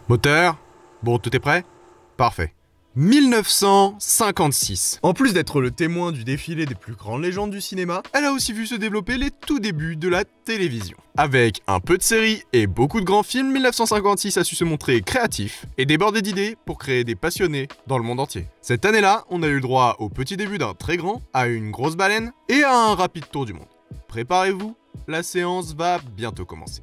Moteur? Bon, tout est prêt? Parfait. 1956. En plus d'être le témoin du défilé des plus grandes légendes du cinéma, elle a aussi vu se développer les tout débuts de la télévision. Avec un peu de séries et beaucoup de grands films, 1956 a su se montrer créatif et débordé d'idées pour créer des passionnés dans le monde entier. Cette année-là, on a eu le droit au petit début d'un très grand, à une grosse baleine et à un rapide tour du monde. Préparez-vous, la séance va bientôt commencer.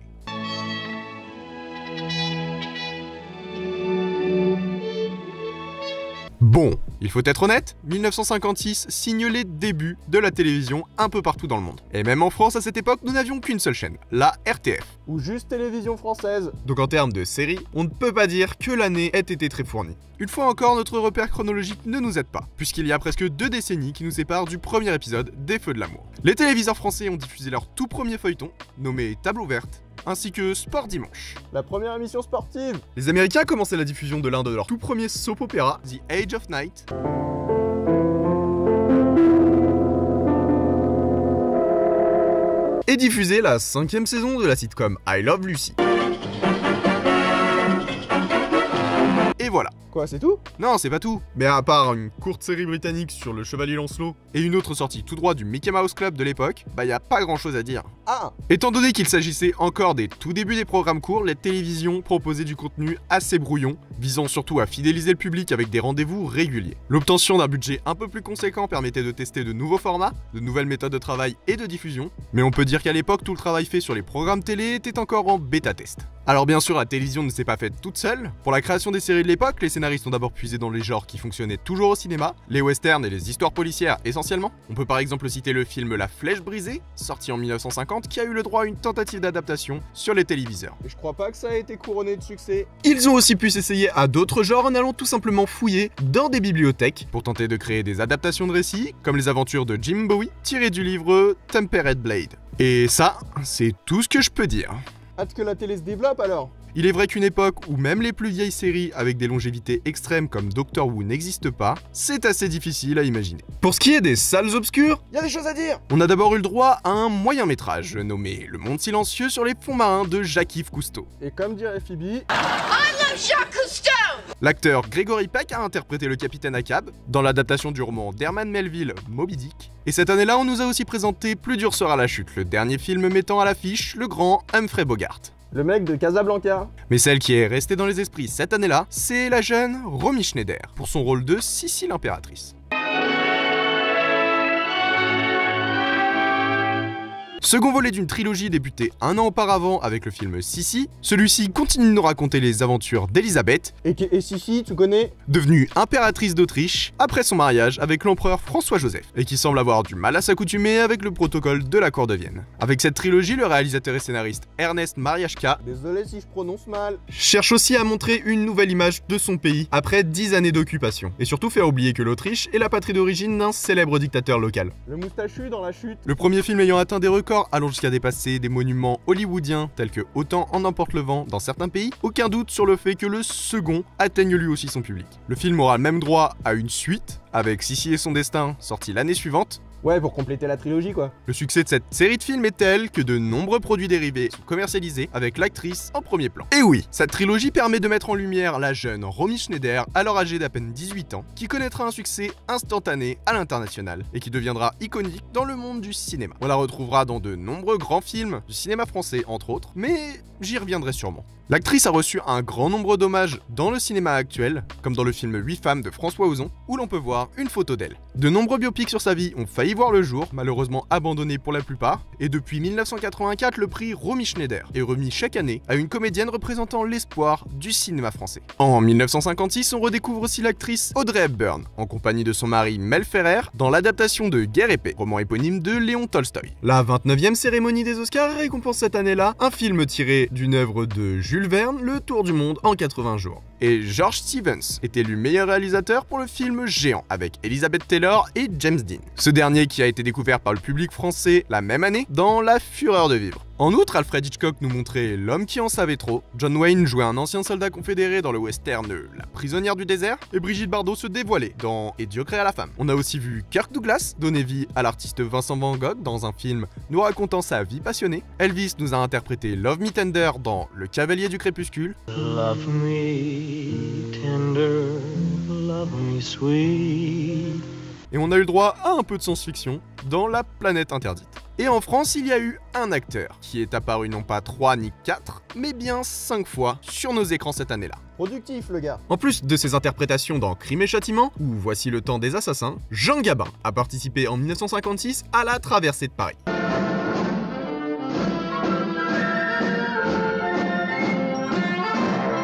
Bon, il faut être honnête, 1956 signe les débuts de la télévision un peu partout dans le monde. Et même en France à cette époque, nous n'avions qu'une seule chaîne, la RTF. Ou juste télévision française. Donc en termes de séries, on ne peut pas dire que l'année ait été très fournie. Une fois encore, notre repère chronologique ne nous aide pas, puisqu'il y a presque 2 décennies qui nous séparent du premier épisode des Feux de l'amour. Les téléviseurs français ont diffusé leur tout premier feuilleton, nommé Tableau Verte, ainsi que Sport Dimanche. La première émission sportive. Les Américains commençaient la diffusion de l'un de leurs tout premiers soap opéra, The Age of Night. Et diffusaient la 5e saison de la sitcom I Love Lucy. Et voilà. Quoi, c'est tout? Non, c'est pas tout. Mais à part une courte série britannique sur le Chevalier Lancelot et une autre sortie tout droit du Mickey Mouse Club de l'époque, y a pas grand chose à dire. Ah! Étant donné qu'il s'agissait encore des tout débuts des programmes courts, les télévisions proposaient du contenu assez brouillon, visant surtout à fidéliser le public avec des rendez-vous réguliers. L'obtention d'un budget un peu plus conséquent permettait de tester de nouveaux formats, de nouvelles méthodes de travail et de diffusion, mais on peut dire qu'à l'époque, tout le travail fait sur les programmes télé était encore en bêta-test. Alors bien sûr, la télévision ne s'est pas faite toute seule. Pour la création des séries de l'époque, les scénaristes ont d'abord puisé dans les genres qui fonctionnaient toujours au cinéma, les westerns et les histoires policières essentiellement. On peut par exemple citer le film La Flèche brisée, sorti en 1950, qui a eu le droit à une tentative d'adaptation sur les téléviseurs. Et je crois pas que ça a été couronné de succès. Ils ont aussi pu s'essayer à d'autres genres en allant tout simplement fouiller dans des bibliothèques pour tenter de créer des adaptations de récits, comme les aventures de Jim Bowie, tirées du livre Tempered Blade. Et ça, c'est tout ce que je peux dire. Hâte que la télé se développe alors. Il est vrai qu'une époque où même les plus vieilles séries avec des longévités extrêmes comme Doctor Who n'existent pas, c'est assez difficile à imaginer. Pour ce qui est des salles obscures, Y a des choses à dire. on a d'abord eu le droit à un moyen métrage nommé Le Monde Silencieux sur les fonds marins de Jacques-Yves Cousteau. Et comme dirait Phoebe, L'acteur Gregory Peck a interprété le capitaine Ahab dans l'adaptation du roman d'Herman Melville Moby Dick. Et cette année-là, on nous a aussi présenté Plus dur sera la chute, le dernier film mettant à l'affiche le grand Humphrey Bogart. le mec de Casablanca. Mais celle qui est restée dans les esprits cette année-là, c'est la jeune Romy Schneider, pour son rôle de Sissi l'impératrice. Second volet d'une trilogie débutée un an auparavant avec le film Sissi, celui-ci continue de nous raconter les aventures d'Elisabeth, Et Sissi, tu connais? devenue impératrice d'Autriche après son mariage avec l'empereur François-Joseph, et qui semble avoir du mal à s'accoutumer avec le protocole de la cour de Vienne. Avec cette trilogie, le réalisateur et scénariste Ernest Mariachka Désolé si je prononce mal. cherche aussi à montrer une nouvelle image de son pays après 10 années d'occupation, et surtout faire oublier que l'Autriche est la patrie d'origine d'un célèbre dictateur local. Le moustachu dans la chute. Le premier film ayant atteint des records allant jusqu'à dépasser des monuments hollywoodiens tels que Autant en emporte le vent dans certains pays, aucun doute sur le fait que le second atteigne lui aussi son public. Le film aura même droit à une suite, avec Sissi et son destin, sorti l'année suivante. Ouais, pour compléter la trilogie quoi. Le succès de cette série de films est tel que de nombreux produits dérivés sont commercialisés avec l'actrice en premier plan. Et oui, cette trilogie permet de mettre en lumière la jeune Romy Schneider, alors âgée d'à peine 18 ans, qui connaîtra un succès instantané à l'international et qui deviendra iconique dans le monde du cinéma. On la retrouvera dans de nombreux grands films du cinéma français entre autres, mais j'y reviendrai sûrement. L'actrice a reçu un grand nombre d'hommages dans le cinéma actuel, comme dans le film 8 femmes de François Ozon, où l'on peut voir une photo d'elle. De nombreux biopics sur sa vie ont failli voir le jour, malheureusement abandonnés pour la plupart, et depuis 1984, le prix Romy Schneider est remis chaque année à une comédienne représentant l'espoir du cinéma français. En 1956, on redécouvre aussi l'actrice Audrey Hepburn, en compagnie de son mari Mel Ferrer, dans l'adaptation de Guerre et Paix, roman éponyme de Léon Tolstoï. La 29e cérémonie des Oscars récompense cette année-là un film tiré d'une œuvre de Jules Verne, Le Tour du monde en 80 jours. et George Stevens est élu meilleur réalisateur pour le film Géant avec Elizabeth Taylor et James Dean. Ce dernier qui a été découvert par le public français la même année dans La Fureur de vivre. En outre, Alfred Hitchcock nous montrait L'homme qui en savait trop, John Wayne jouait un ancien soldat confédéré dans le western La prisonnière du désert, et Brigitte Bardot se dévoilait dans Et Dieu créa la femme. On a aussi vu Kirk Douglas donner vie à l'artiste Vincent Van Gogh dans un film nous racontant sa vie passionnée. Elvis nous a interprété Love Me Tender dans Le Cavalier du Crépuscule. Love me tender, love me sweet. Et on a eu le droit à un peu de science-fiction dans La planète interdite. Et en France, il y a eu un acteur qui est apparu non pas 3 ni 4, mais bien 5 fois sur nos écrans cette année-là. Productif, le gars. En plus de ses interprétations dans Crime et Châtiment, ou Voici le temps des assassins, Jean Gabin a participé en 1956 à la traversée de Paris.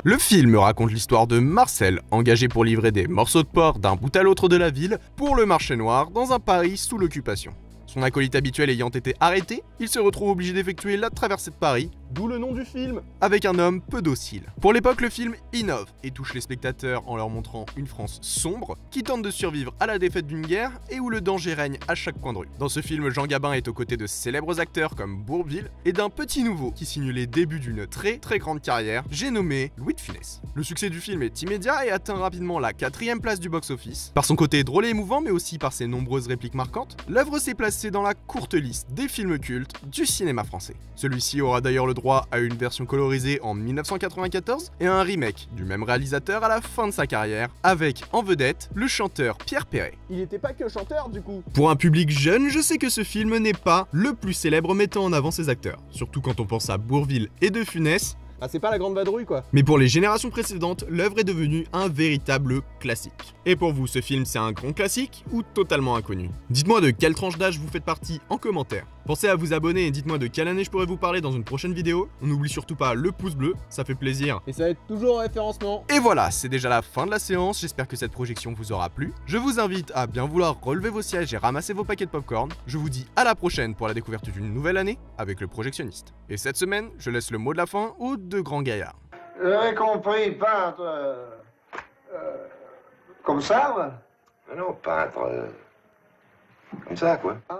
Le film raconte l'histoire de Marcel, engagé pour livrer des morceaux de porc d'un bout à l'autre de la ville pour le marché noir dans un Paris sous l'occupation. Son acolyte habituel ayant été arrêté, il se retrouve obligé d'effectuer la traversée de Paris, D'où le nom du film. avec un homme peu docile. Pour l'époque, le film innove et touche les spectateurs en leur montrant une France sombre qui tente de survivre à la défaite d'une guerre et où le danger règne à chaque coin de rue. Dans ce film, Jean Gabin est aux côtés de célèbres acteurs comme Bourvil et d'un petit nouveau qui signe les débuts d'une très grande carrière, j'ai nommé Louis de Funès. Le succès du film est immédiat et atteint rapidement la 4e place du box-office. Par son côté drôle et émouvant, mais aussi par ses nombreuses répliques marquantes, l'œuvre s'est placée dans la courte liste des films cultes du cinéma français. Celui-ci aura d'ailleurs le droit à une version colorisée en 1994 et à un remake du même réalisateur à la fin de sa carrière, avec en vedette le chanteur Pierre Perret. Il était pas que chanteur, du coup. Pour un public jeune, je sais que ce film n'est pas le plus célèbre mettant en avant ses acteurs, surtout quand on pense à Bourvil et de Funès. Ah, c'est pas la grande vadrouille, quoi. Mais pour les générations précédentes, l'œuvre est devenue un véritable classique. Et pour vous, ce film c'est un grand classique ou totalement inconnu? Dites-moi de quelle tranche d'âge vous faites partie en commentaire. Pensez à vous abonner et dites-moi de quelle année je pourrais vous parler dans une prochaine vidéo. On n'oublie surtout pas le pouce bleu, ça fait plaisir. Et ça va être toujours en référencement. Et voilà, c'est déjà la fin de la séance, j'espère que cette projection vous aura plu. Je vous invite à bien vouloir relever vos sièges et ramasser vos paquets de popcorn. Je vous dis à la prochaine pour la découverte d'une nouvelle année avec le projectionniste. Et cette semaine, je laisse le mot de la fin aux deux grands gaillards. J'avais compris, peintre. Comme ça, moi? Non, peintre. Comme ça, quoi. Ah.